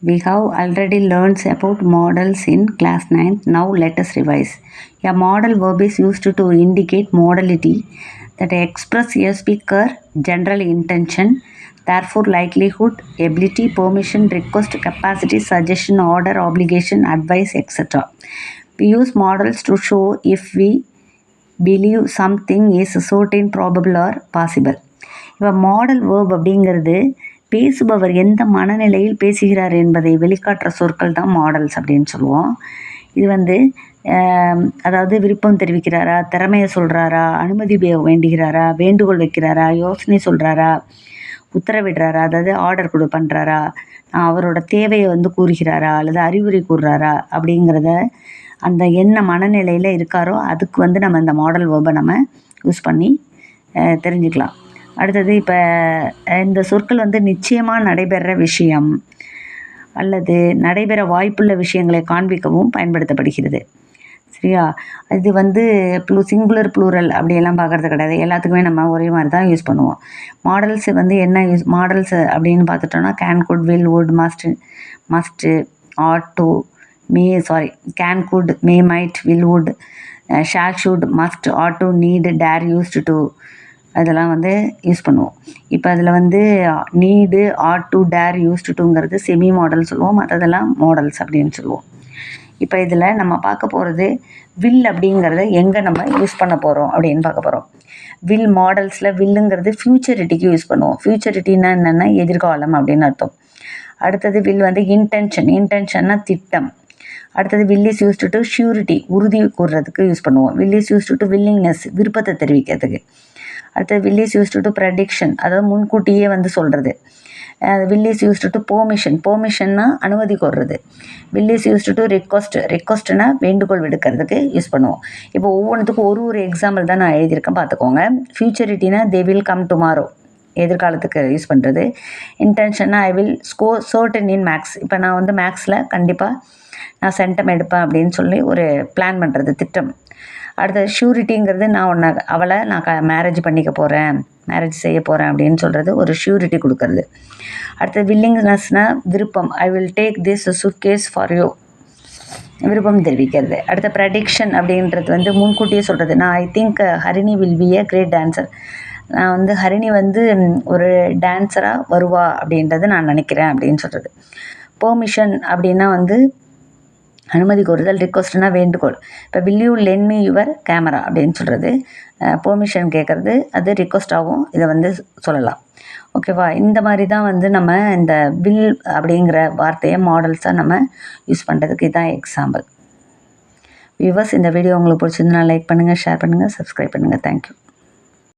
We have already learned about modals in class 9th. Now let us revise. A modal verb is used to indicate modality that express a speaker general intention, therefore likelihood, ability, permission, request, capacity, suggestion, order, obligation, advice, etc. We use modals to show if we believe something is certain, probable or possible. இப்போ model verb அப்படிங்கிறது பேசுபவர் எந்த மனநிலையில் பேசுகிறார் என்பதை வெளிக்காட்டுற சொற்கள் தான் models அப்படின்னு சொல்லுவோம். இது வந்து அதாவது விருப்பம் தெரிவிக்கிறாரா, திறமையை சொல்கிறாரா, அனுமதி வேண்டுகிறாரா, வேண்டுகோள் வைக்கிறாரா, யோசனை சொல்கிறாரா, உத்தரவிடுறாரா, அதாவது ஆர்டர் பண்ணுறாரா, அவரோட தேவையை வந்து கூறுகிறாரா அல்லது அறிவுரை கூறுறாரா அப்படிங்கிறத அந்த என்ன மனநிலையில் இருக்காரோ அதுக்கு வந்து நம்ம இந்த மாடல் வேர்பை நம்ம யூஸ் பண்ணி தெரிஞ்சுக்கலாம். அடுத்தது இப்போ இந்த சொற்கள் வந்து நிச்சயமாக நடைபெற விஷயம் அல்லது நடைபெற வாய்ப்புள்ள விஷயங்களை காண்பிக்கவும் பயன்படுத்தப்படுகிறது. சரியா? இது வந்து சிங்குலர் ப்ளூரல் அப்படியெல்லாம் பார்க்குறது கிடையாது. எல்லாத்துக்குமே நம்ம ஒரே மாதிரி தான் யூஸ் பண்ணுவோம். மாடல்ஸ் வந்து என்ன மாடல்ஸ் அப்படின்னு பார்த்துட்டோன்னா can, could, will, would, must, ought to, can, could, may, might, will, would, shall, should, must, ought to, need, dare, used to, அதெல்லாம் வந்து யூஸ் பண்ணுவோம். இப்போ அதில் வந்து need, ought to, dare, used டுங்கிறது செமி மாடல் சொல்லுவோம், மற்றதெல்லாம் மாடல்ஸ் அப்படின்னு சொல்லுவோம். இப்போ இதில் நம்ம பார்க்க போகிறது வில் அப்படிங்கிறத எங்கே நம்ம யூஸ் பண்ண போகிறோம் அப்படின்னு பார்க்க போகிறோம். வில் மாடல்ஸில் வில்லுங்கிறது ஃப்யூச்சரிட்டிக்கு யூஸ் பண்ணுவோம். ஃப்யூச்சரிட்டின்னா என்னென்னா எதிர்காலம் அப்படின்னு அர்த்தம். அடுத்தது வில் வந்து இன்டென்ஷன்னா திட்டம். அடுத்தது will is used to surety, உறுதி கூறுறதுக்கு யூஸ் பண்ணுவோம். Will is used to willingness, விருப்பத்தை தெரிவிக்கிறதுக்கு. அடுத்தது will is used to prediction, அதாவது முன்கூட்டியே வந்து சொல்கிறது. வில் இஸ் யூஸ்டு டு பெர்மிஷன்னா அனுமதி கோர்றது. வில் இஸ் யூஸ்டு டு ரெக்வஸ்ட்னா வேண்டுகோள் விடுக்கிறதுக்கு யூஸ் பண்ணுவோம். இப்போ ஒவ்வொன்றுத்துக்கும் ஒரு எக்ஸாம்பிள் தான் நான் எழுதியிருக்கேன், பார்த்துக்கோங்க. ஃப்யூச்சரிட்டினா தே வில் கம் டுமாரோ, எதிர்காலத்துக்கு யூஸ் பண்ணுறது. இன்டென்ஷன்னா I will score certain in maths, இப்போ நான் வந்து மேக்ஸில் கண்டிப்பாக நான் சென்டம் எடுப்பேன் அப்படின்னு சொல்லி ஒரு பிளான் பண்ணுறது, திட்டம். அடுத்தது ஷூரிட்டிங்கிறது அவளை நான் மேரேஜ் செய்ய போகிறேன் அப்படின்னு சொல்கிறது, ஒரு ஷூரிட்டி கொடுக்கறது. அடுத்தது வில்லிங்னஸ்னால் விருப்பம், I will take this suitcase for you, விருப்பம் தெரிவிக்கிறது. அடுத்த ப்ரெடிக்ஷன் அப்படின்றது வந்து முன்கூட்டியே சொல்கிறது. I think Harini will be a great dancer, நான் வந்து ஹரிணி வந்து ஒரு டான்ஸராக வருவா அப்படின்றத நான் நினைக்கிறேன் அப்படின்னு சொல்கிறது. பெர்மிஷன் அப்படின்னா வந்து அனுமதி கோருதல். ரிக்வஸ்ட்னா வேண்டுகோள். இப்போ will you len me your camera அப்படின்னு சொல்கிறது பெர்மிஷன் கேட்குறது, அது ரிக்வஸ்ட்டாகவும் இதை வந்து சொல்லலாம். ஓகேவா? இந்த மாதிரி தான் வந்து நம்ம இந்த வில் அப்படிங்கிற வார்த்தையை மாடல்ஸாக நம்ம யூஸ் பண்ணுறதுக்கு இதுதான் எக்ஸாம்பிள். வியூவர்ஸ், இந்த வீடியோ உங்களுக்கு பிடிச்சிருந்தா லைக் பண்ணுங்கள், ஷேர் பண்ணுங்கள், சப்ஸ்கிரைப் பண்ணுங்கள். தேங்க்யூ.